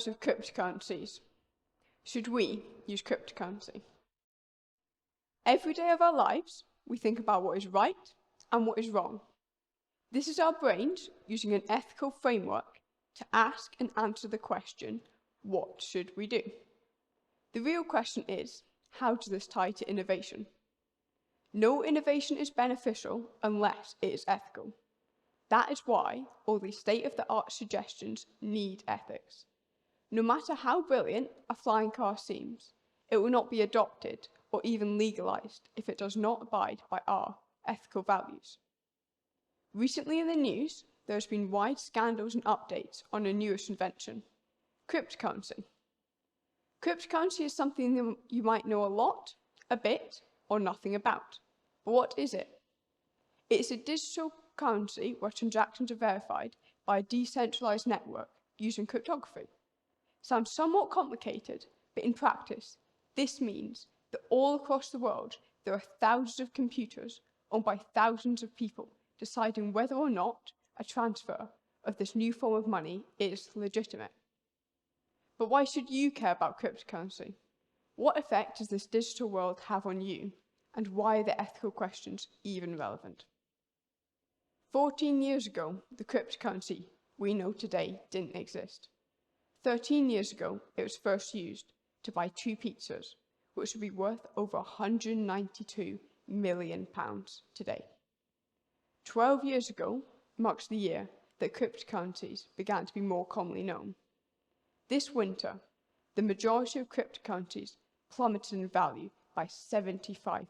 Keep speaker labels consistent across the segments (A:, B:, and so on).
A: types of cryptocurrencies. Should we use cryptocurrency? Every day of our lives, we think about what is right and what is wrong. This is our brains using an ethical framework to ask and answer the question, what should we do? The real question is, how does this tie to innovation? No innovation is beneficial unless it is ethical. That is why all these state-of-the-art suggestions need ethics. No matter how brilliant a flying car seems, it will not be adopted or even legalized if it does not abide by our ethical values. Recently in the news, there has been wide scandals and updates on a newest invention, cryptocurrency. Cryptocurrency is something you might know a lot, a bit, or nothing about. But what is it? It is a digital currency where transactions are verified by a decentralized network using cryptography. Sounds somewhat complicated, but in practice, this means that all across the world, there are thousands of computers owned by thousands of people deciding whether or not a transfer of this new form of money is legitimate. But why should you care about cryptocurrency? What effect does this digital world have on you? And why are the ethical questions even relevant? 14 years ago, the cryptocurrency we know today didn't exist. 13 years ago, it was first used to buy 2 pizzas, which would be worth over £192 million today. 12 years ago marks the year that cryptocurrencies began to be more commonly known. This winter, the majority of cryptocurrencies plummeted in value by 75%.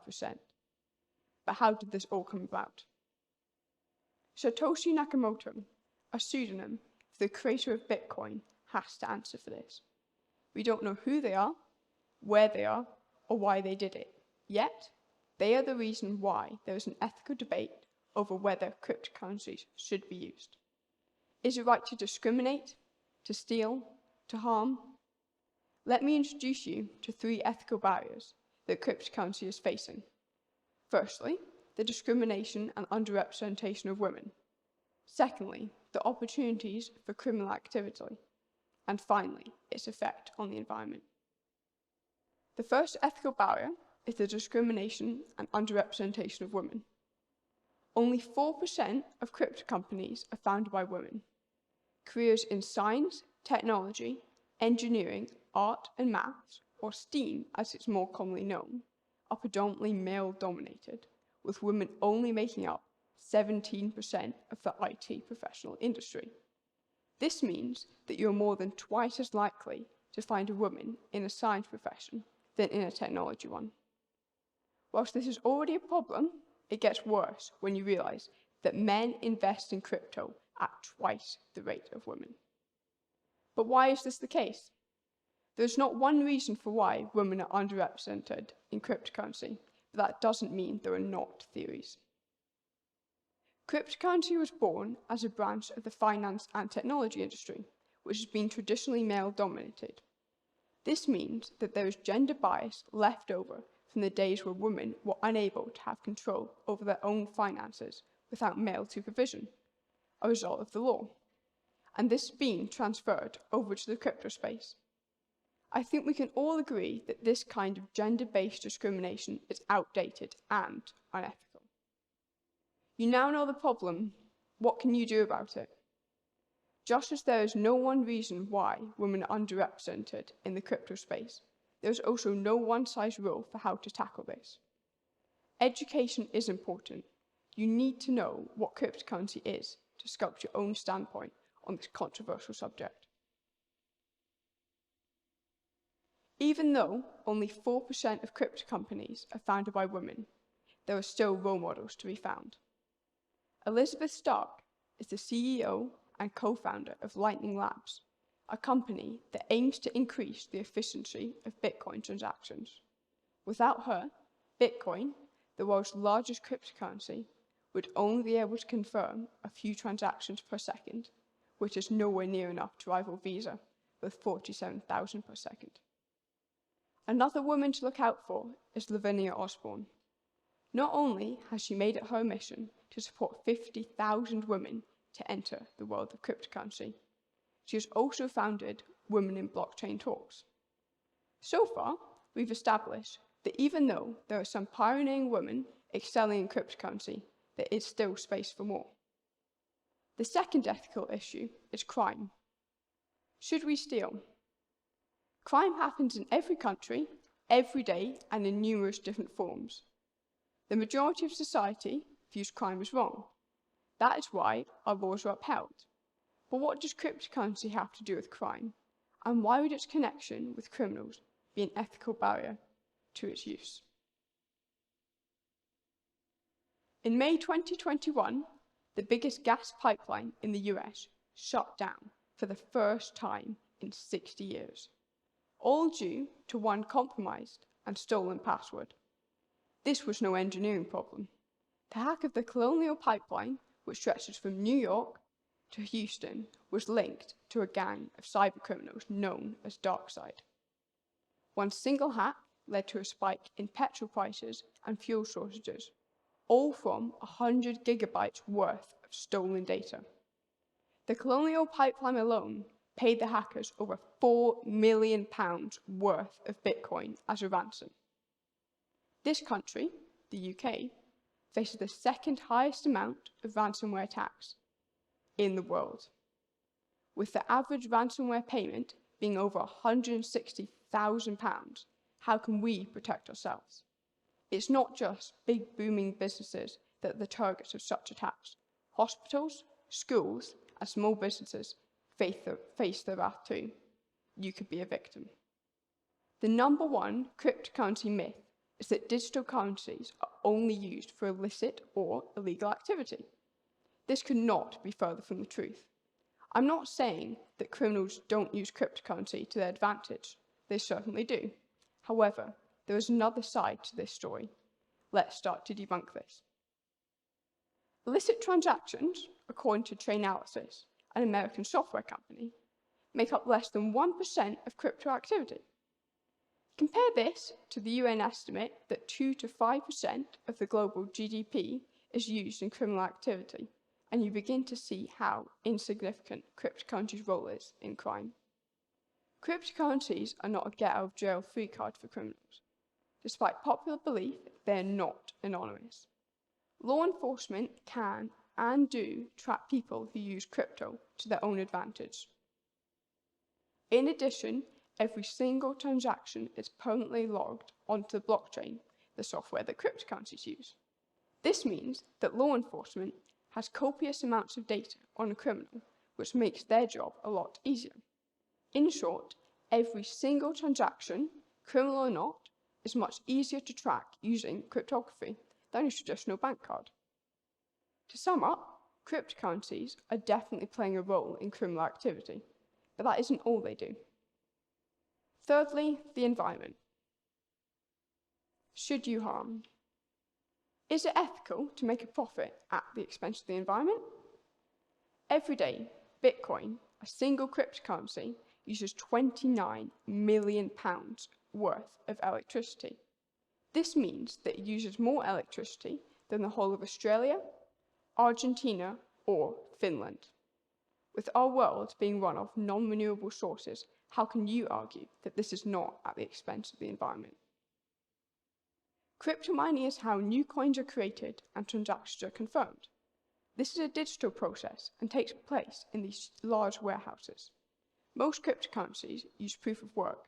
A: But how did this all come about? Satoshi Nakamoto, a pseudonym for the creator of Bitcoin, has to answer for this. We don't know who they are, where they are, or why they did it. Yet, they are the reason why there is an ethical debate over whether cryptocurrencies should be used. Is it right to discriminate, to steal, to harm? Let me introduce you to 3 ethical barriers that cryptocurrency is facing. Firstly, the discrimination and underrepresentation of women. Secondly, the opportunities for criminal activity. And finally, its effect on the environment. The first ethical barrier is the discrimination and underrepresentation of women. Only 4% of crypto companies are founded by women. Careers in science, technology, engineering, art and maths, or STEAM as it's more commonly known, are predominantly male-dominated, with women only making up 17% of the IT professional industry. This means that you're more than twice as likely to find a woman in a science profession than in a technology one. Whilst this is already a problem, it gets worse when you realize that men invest in crypto at twice the rate of women. But why is this the case? There's not one reason for why women are underrepresented in cryptocurrency, but that doesn't mean there are not theories. Cryptocurrency was born as a branch of the finance and technology industry, which has been traditionally male-dominated. This means that there is gender bias left over from the days where women were unable to have control over their own finances without male supervision, a result of the law. And this has been transferred over to the crypto space. I think we can all agree that this kind of gender-based discrimination is outdated and unethical. You now know the problem. What can you do about it? Just as there is no one reason why women are underrepresented in the crypto space, there is also no one-size rule for how to tackle this. Education is important. You need to know what cryptocurrency is to sculpt your own standpoint on this controversial subject. Even though only 4% of crypto companies are founded by women, there are still role models to be found. Elizabeth Stark is the CEO and co-founder of Lightning Labs, a company that aims to increase the efficiency of Bitcoin transactions. Without her, Bitcoin, the world's largest cryptocurrency, would only be able to confirm a few transactions per second, which is nowhere near enough to rival Visa with 47,000 per second. Another woman to look out for is Lavinia Osborne. Not only has she made it her mission to support 50,000 women to enter the world of cryptocurrency, she has also founded Women in Blockchain talks. So far, we've established that even though there are some pioneering women excelling in cryptocurrency, there is still space for more. The second ethical issue is crime. Should we steal? Crime happens in every country, every day, and in numerous different forms. The majority of society views crime as wrong. That is why our laws are upheld. But what does cryptocurrency have to do with crime? And why would its connection with criminals be an ethical barrier to its use? In May 2021, the biggest gas pipeline in the US shut down for the first time in 60 years, all due to one compromised and stolen password. This was no engineering problem. The hack of the Colonial Pipeline, which stretches from New York to Houston, was linked to a gang of cybercriminals known as DarkSide. One single hack led to a spike in petrol prices and fuel shortages, all from 100 gigabytes worth of stolen data. The Colonial Pipeline alone paid the hackers over £4 million worth of Bitcoin as a ransom. This country, the UK, faces the second highest amount of ransomware attacks in the world, with the average ransomware payment being over £160,000. How can we protect ourselves? It's not just big booming businesses that are the targets of such attacks. Hospitals, schools, and small businesses face the wrath too. You could be a victim. The number one cryptocurrency myth is that digital currencies are only used for illicit or illegal activity. This could not be further from the truth. I'm not saying that criminals don't use cryptocurrency to their advantage. They certainly do. However, there is another side to this story. Let's start to debunk this. Illicit transactions, according to Chainalysis, an American software company, make up less than 1% of crypto activity. Compare this to the UN estimate that 2 to 5% of the global GDP is used in criminal activity, and you begin to see how insignificant cryptocurrency's role is in crime. Cryptocurrencies are not a get-out-of-jail-free card for criminals. Despite popular belief, they are not anonymous. Law enforcement can and do track people who use crypto to their own advantage. In addition, every single transaction is permanently logged onto the blockchain, the software that cryptocurrencies use. This means that law enforcement has copious amounts of data on a criminal, which makes their job a lot easier. In short, every single transaction, criminal or not, is much easier to track using cryptography than a traditional bank card. To sum up, cryptocurrencies are definitely playing a role in criminal activity, but that isn't all they do. Thirdly, the environment. Should you harm? Is it ethical to make a profit at the expense of the environment? Every day, Bitcoin, a single cryptocurrency, uses £29 million worth of electricity. This means that it uses more electricity than the whole of Australia, Argentina, or Finland. With our world being run off non-renewable sources, how can you argue that this is not at the expense of the environment? Crypto mining is how new coins are created and transactions are confirmed. This is a digital process and takes place in these large warehouses. Most cryptocurrencies use proof of work,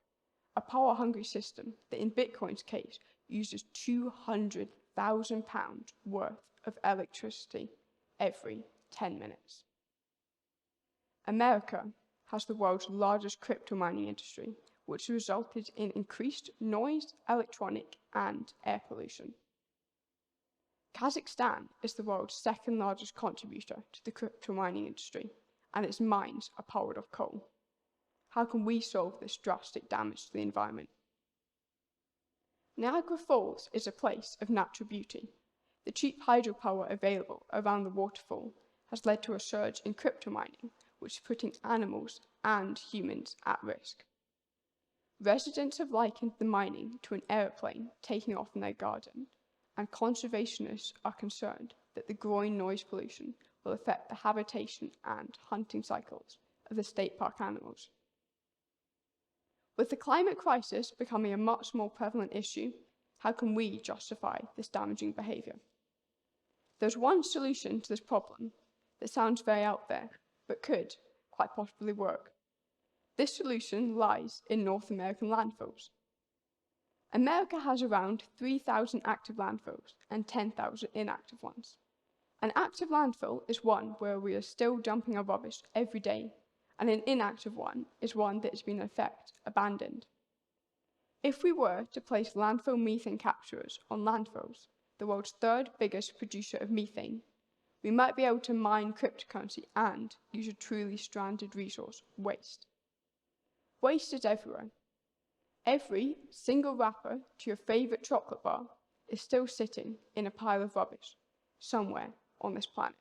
A: a power-hungry system that in Bitcoin's case uses £200,000 worth of electricity every 10 minutes. America has the world's largest crypto mining industry, which resulted in increased noise, electronic, and air pollution. Kazakhstan is the world's second largest contributor to the crypto mining industry, and its mines are powered off coal. How can we solve this drastic damage to the environment? Niagara Falls is a place of natural beauty. The cheap hydropower available around the waterfall has led to a surge in crypto mining, which is putting animals and humans at risk. Residents have likened the mining to an aeroplane taking off in their garden, and conservationists are concerned that the growing noise pollution will affect the habitation and hunting cycles of the state park animals. With the climate crisis becoming a much more prevalent issue, how can we justify this damaging behaviour? There's one solution to this problem that sounds very out there, but could quite possibly work. This solution lies in North American landfills. America has around 3,000 active landfills and 10,000 inactive ones. An active landfill is one where we are still dumping our rubbish every day, and an inactive one is one that has been in effect abandoned. If we were to place landfill methane capturers on landfills, the world's third biggest producer of methane, we might be able to mine cryptocurrency and use a truly stranded resource, waste. Waste is everywhere. Every single wrapper to your favourite chocolate bar is still sitting in a pile of rubbish somewhere on this planet.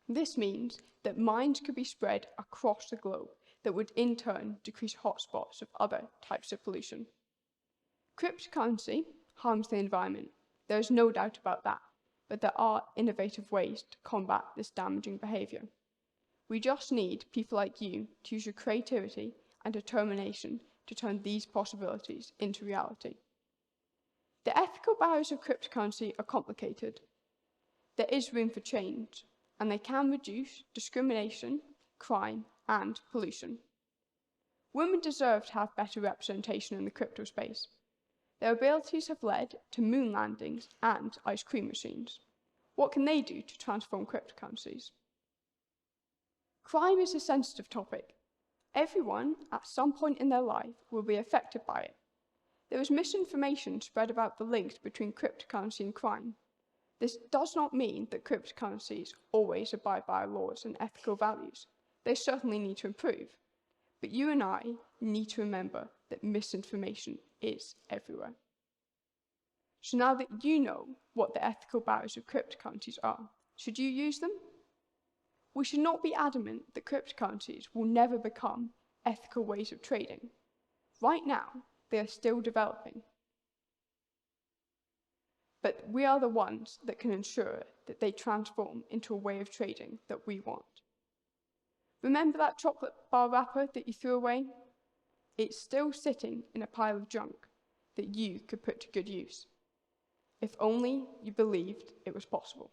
A: This means that mines could be spread across the globe that would in turn decrease hotspots of other types of pollution. Cryptocurrency harms the environment. There is no doubt about that, but there are innovative ways to combat this damaging behaviour. We just need people like you to use your creativity and determination to turn these possibilities into reality. The ethical barriers of cryptocurrency are complicated. There is room for change, and they can reduce discrimination, crime, and pollution. Women deserve to have better representation in the crypto space. Their abilities have led to moon landings and ice cream machines. What can they do to transform cryptocurrencies? Crime is a sensitive topic. Everyone, at some point in their life, will be affected by it. There is misinformation spread about the links between cryptocurrency and crime. This does not mean that cryptocurrencies always abide by our laws and ethical values. They certainly need to improve. But you and I need to remember that misinformation is everywhere. So now that you know what the ethical barriers of cryptocurrencies are, should you use them? We should not be adamant that cryptocurrencies will never become ethical ways of trading. Right now, they are still developing. But we are the ones that can ensure that they transform into a way of trading that we want. Remember that chocolate bar wrapper that you threw away? It's still sitting in a pile of junk that you could put to good use. If only you believed it was possible.